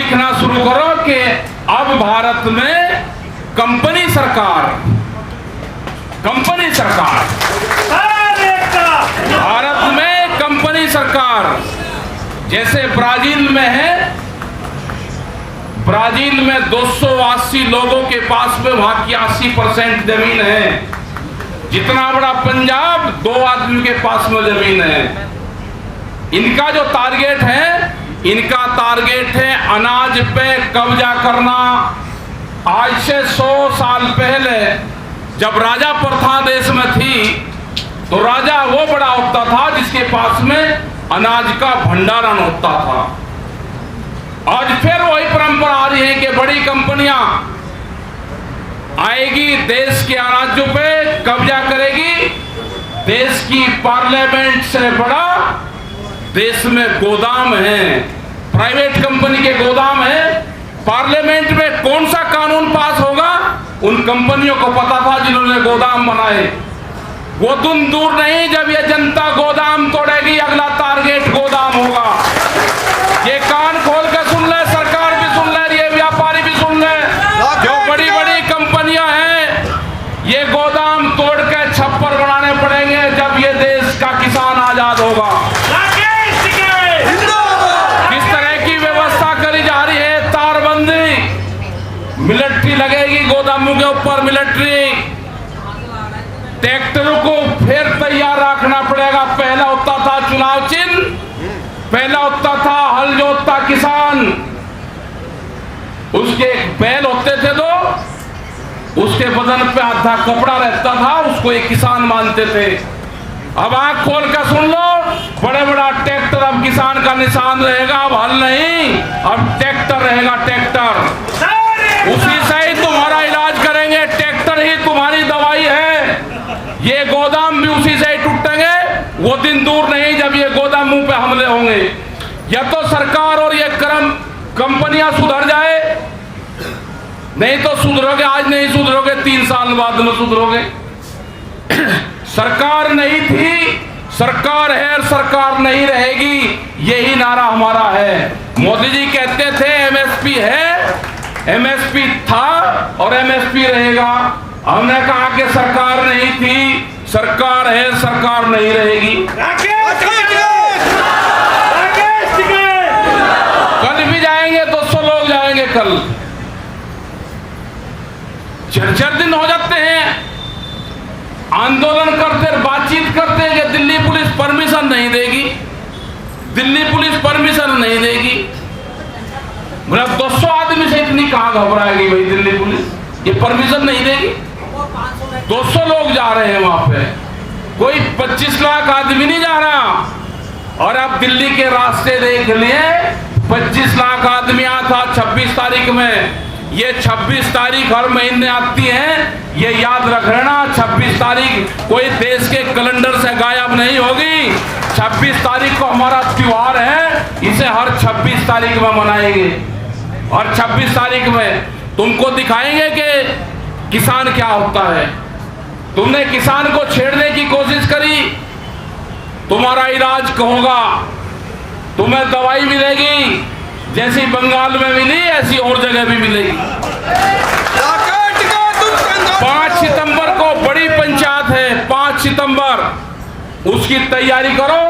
सीखना शुरू करो कि अब भारत में कंपनी सरकार, भारत में कंपनी सरकार जैसे ब्राजील में है। ब्राजील में 280 लोगों के पास में वहां की 80% जमीन है। जितना बड़ा पंजाब 2 आदमी के पास में जमीन है। इनका जो टारगेट है, इनका टारगेट है अनाज पे कब्जा करना। आज से 100 साल पहले जब राजा प्रथा देश में थी तो राजा वो बड़ा होता था जिसके पास में अनाज का भंडारण होता था। आज फिर वही परंपरा आ रही है कि बड़ी कंपनियां आएगी, देश के अनाजों पे कब्जा करेगी। देश की पार्लियामेंट से बड़ा देश में गोदाम है, प्राइवेट कंपनी के गोदाम है। पार्लियामेंट में कौन सा कानून पास होगा उन कंपनियों को पता था जिन्होंने गोदाम बनाए। वो दिन दूर नहीं जब ये जनता गोदाम तोड़ेगी, अगला टारगेट गोदाम होगा। ये कान खोल के सुन ले, सरकार भी सुन ले, ये व्यापारी भी सुन ले। जो बड़ी बड़ी कंपनियां हैं ये गोदाम तोड़ के छप्पर बनाने पड़ेंगे जब ये देश का किसान आजाद होगा। किस तरह की व्यवस्था करी जा रही है, तारबंदी, मिलिट्री लगेगी गोदामों के ऊपर, मिलिट्री। ट्रैक्टरों को फिर तैयार रखना पड़ेगा। पहला होता था चुनाव चिन्ह, पहला होता था हल जोतता किसान, उसके बैल होते थे दो, उसके बदन पे आधा कपड़ा रहता था, उसको एक किसान मानते थे। अब आंख खोल कर सुन लो, बड़े बड़ा ट्रैक्टर अब किसान का निशान रहेगा। अब हल नहीं, अब ट्रैक्टर रहेगा, ट्रैक्टर। उसी से ही तुम्हारा इलाज करेंगे, ट्रैक्टर ही तुम्हारी दवाई है। ये गोदाम भी उसी से ही टूटेंगे। वो दिन दूर नहीं जब ये गोदाम मुंह पे हमले होंगे। या तो सरकार और ये कंपनियां सुधर जाए, नहीं तो सुधरोगे, आज नहीं सुधरोगे 3 साल बाद में सुधरोगे। सरकार नहीं थी, सरकार है और सरकार नहीं रहेगी, यही नारा हमारा है। मोदी जी कहते थे एमएसपी है, एमएसपी था और एमएसपी रहेगा। हमने कहा कि सरकार नहीं थी, सरकार है, सरकार नहीं रहेगी। कल भी जाएंगे, 200 लोग जाएंगे कल। 4 दिन हो जाते हैं आंदोलन करते, बातचीत करते कि दिल्ली पुलिस परमिशन नहीं देगी, दिल्ली पुलिस परमिशन नहीं देगी। मतलब 200 आदमी से इतनी कहां घबराएगी भाई दिल्ली पुलिस, ये परमिशन नहीं देगी। 200 लोग जा रहे हैं वहां पे, कोई 25 लाख आदमी नहीं जा रहा। और अब दिल्ली के रास्ते देख लिए, 25 लाख आदमी आता 26 तारीख में। ये 26 तारीख हर महीने आती है, ये याद रख लेना। 26 तारीख कोई देश के कैलेंडर से गायब नहीं होगी। 26 तारीख को हमारा त्योहार है, इसे हर 26 तारीख में मनाएंगे। और 26 तारीख में तुमको दिखाएंगे कि किसान क्या होता है। तुमने किसान को छेड़ने की कोशिश करी, तुम्हारा इलाज होगा, तुम्हें दवाई मिलेगी, जैसी बंगाल में मिली ऐसी और जगह भी मिलेगी। 5 सितंबर को बड़ी पंचायत है, 5 सितंबर, उसकी तैयारी करो।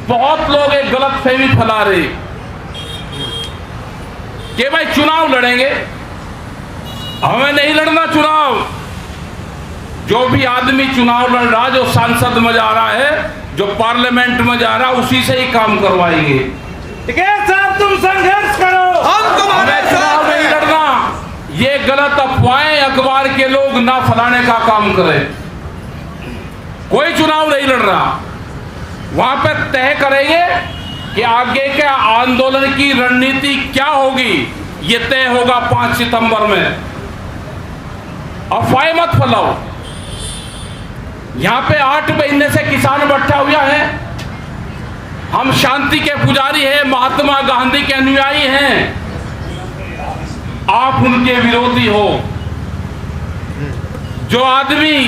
बहुत लोग एक गलत फहमी फैला रहे कि भाई चुनाव लड़ेंगे, हमें नहीं लड़ना चुनाव। जो भी आदमी चुनाव लड़ रहा, जो सांसद में जा रहा है, जो पार्लियामेंट में जा रहा है, उसी से ही काम करवाएंगे। ठीक है साहब, तुम संघर्ष करो, हम तुम्हारे चुनाव नहीं लड़ना। ये गलत अफवाहें अखबार के लोग ना फैलाने का काम करें। कोई चुनाव नहीं लड़ रहा। वहां पे तय करेंगे कि आगे के आंदोलन की रणनीति क्या होगी, ये तय होगा 5 सितंबर में। अफवाहें मत फैलाओ। यहां पे 8 महीने से किसान बैठा हुआ है। हम शांति के पुजारी हैं, महात्मा गांधी के अनुयायी हैं, आप उनके विरोधी हो। जो आदमी,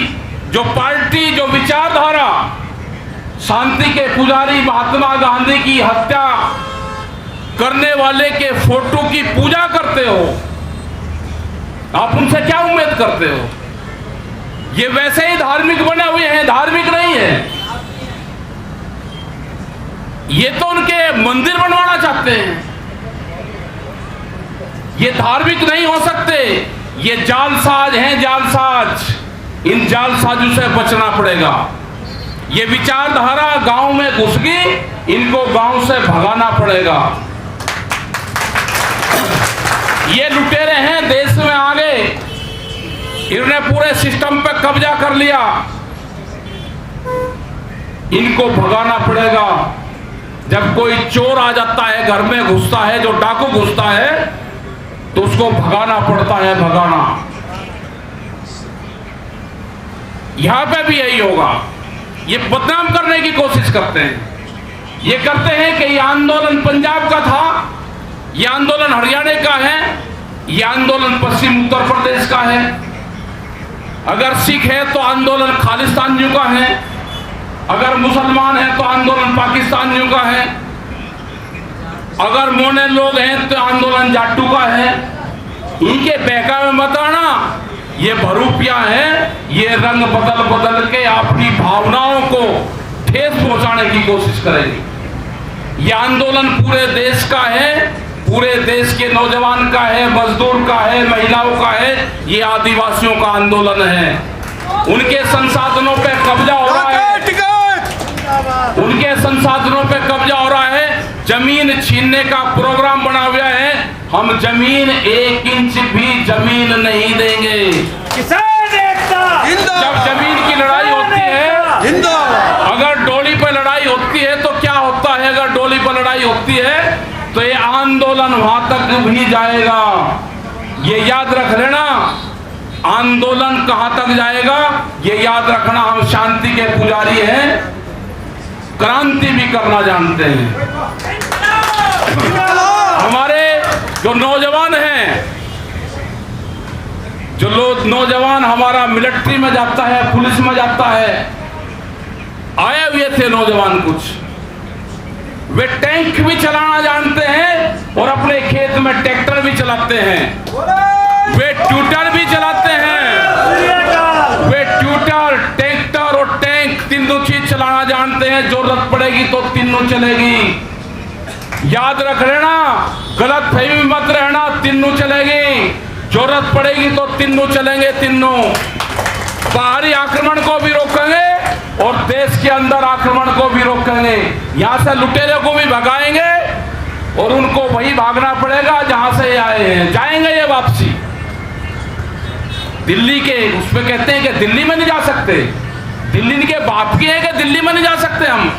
जो पार्टी, जो विचारधारा शांति के पुजारी महात्मा गांधी की हत्या करने वाले के फोटो की पूजा करते हो, आप उनसे क्या उम्मीद करते हो? ये वैसे ही धार्मिक बने हुए हैं, धार्मिक नहीं है। ये तो उनके मंदिर बनवाना चाहते हैं। ये धार्मिक नहीं हो सकते, ये जालसाज हैं, जालसाज। इन जालसाजों से बचना पड़ेगा। ये विचारधारा गांव में घुस गई, इनको गांव से भगाना पड़ेगा। ये लुटेरे हैं, देश में आ गए, इन्होंने पूरे सिस्टम पे कब्जा कर लिया, इनको भगाना पड़ेगा। जब कोई चोर आ जाता है, घर में घुसता है, जो डाकू घुसता है, तो उसको भगाना पड़ता है, भगाना। यहां पे भी यही होगा। ये बदनाम करने की कोशिश करते हैं। ये करते हैं कि ये आंदोलन पंजाब का था, ये आंदोलन हरियाणा का है, ये आंदोलन पश्चिम उत्तर प्रदेश का है। अगर सिख है तो आंदोलन खालिस्तानियों का है, अगर मुसलमान है तो आंदोलन पाकिस्तानियों का है, अगर मोने लोग हैं तो आंदोलन जाटू का है। इनके बहकावे मत आना, ये भरूपिया है, ये रंग बदल बदल के अपनी भावनाओं को ठेस पहुंचाने की कोशिश करेगी। ये आंदोलन पूरे देश का है, पूरे देश के नौजवान का है, मजदूर का है, महिलाओं का है, ये आदिवासियों का आंदोलन है। उनके संसाधनों पे कब्जा हो रहा है, उनके संसाधनों पे कब्जा हो रहा है, जमीन छीनने का प्रोग्राम बना हुआ है। हम जमीन 1 इंच भी जमीन नहीं देंगे। किसान एकता जब जमीन की लड़ाई होती है, अगर डोली पर लड़ाई होती है तो क्या होता है? अगर डोली पर लड़ाई होती है तो ये आंदोलन वहां तक भी जाएगा। ये याद रख लेना, आंदोलन कहां तक जाएगा ये याद रखना। हम शांति के पुजारी हैं, क्रांति भी करना जानते हैं। हमारे जो नौजवान हैं, जो लोग नौजवान हमारा मिलिट्री में जाता है, पुलिस में जाता है, आए हुए थे नौजवान कुछ, वे टैंक भी चलाना जानते हैं और अपने खेत में ट्रैक्टर भी चलाते हैं, वे ट्यूटर भी चलाते हैं, वे ट्यूटर, ट्रैक्टर और टैंक तीनों चीज चलाना जानते हैं। जरूरत पड़ेगी तो तीनों चलेगी। याद रख लेना, गलत फहमी मत रहना, तीनों चलेगी। जरूरत पड़ेगी तो तीनों चलेंगे, तीनों। बाहरी आक्रमण को भी रोकेंगे और देश के अंदर आक्रमण को भी रोकेंगे। यहां से लुटेरे को भी भगाएंगे और उनको वही भागना पड़ेगा जहां से आए हैं, जाएंगे ये वापसी। दिल्ली के उसमें कहते हैं कि दिल्ली में नहीं जा सकते, दिल्ली के बाप की है कि दिल्ली में नहीं जा सकते हम।